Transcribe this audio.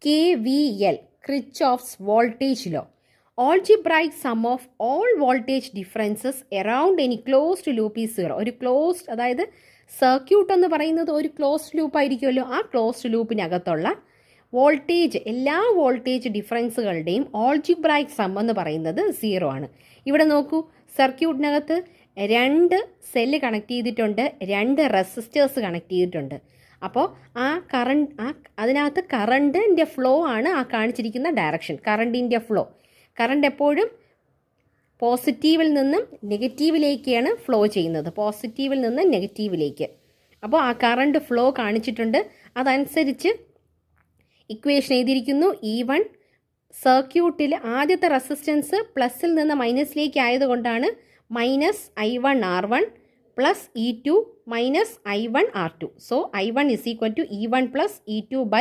KVL, Kirchhoff's voltage law. Algebraic sum of all voltage differences around any closed loop is 0. ഒരു closed, അതായത് circuit എന്ന് പറയുന്നത് ഒരു closed loop ആയിരിക്കുമല്ലോ. ആ ക്ലോസ്ഡ് ലൂപ്പിനകത്തുള്ള വോൾട്ടേജ്, എല്ലാ വോൾട്ടേജ് ഡിഫറൻസുകളുടെയും ഓൾജിബ്രായിക് സം എന്ന് പറയുന്നത് 0 ആണ്. ഇവിടെ നോക്കൂ, സർക്യൂട്ടിനകത്ത് 2 സെല്ല് കണക്ട് ചെയ്തിട്ടുണ്ട്, 2 റെസിസ്റ്റേഴ്സ് കണക്ട് ചെയ്തിട്ടുണ്ട്. അപ്പോൾ അതിനകത്ത് കറണ്ടിൻ്റെ ഫ്ലോ ആണ് ആ കാണിച്ചിരിക്കുന്ന ഡയറക്ഷൻ. കറണ്ടിൻ്റെ ഫ്ലോ, കറണ്ട് എപ്പോഴും പോസിറ്റീവിൽ നിന്നും നെഗറ്റീവിലേക്കാണ് ഫ്ലോ ചെയ്യുന്നത്, പോസിറ്റീവിൽ നിന്ന് നെഗറ്റീവിലേക്ക്. അപ്പോൾ ആ കറണ്ട് ഫ്ലോ കാണിച്ചിട്ടുണ്ട്. അതനുസരിച്ച് ഇക്വേഷൻ എഴുതിയിരിക്കുന്നു. E1 സർക്യൂട്ടിൽ ആദ്യത്തെ റെസിസ്റ്റൻസ് പ്ലസിൽ നിന്ന് മൈനസിലേക്ക് ആയതുകൊണ്ടാണ് -I1R1 plus E2 -I1R2. So I1 = E1 + E2 /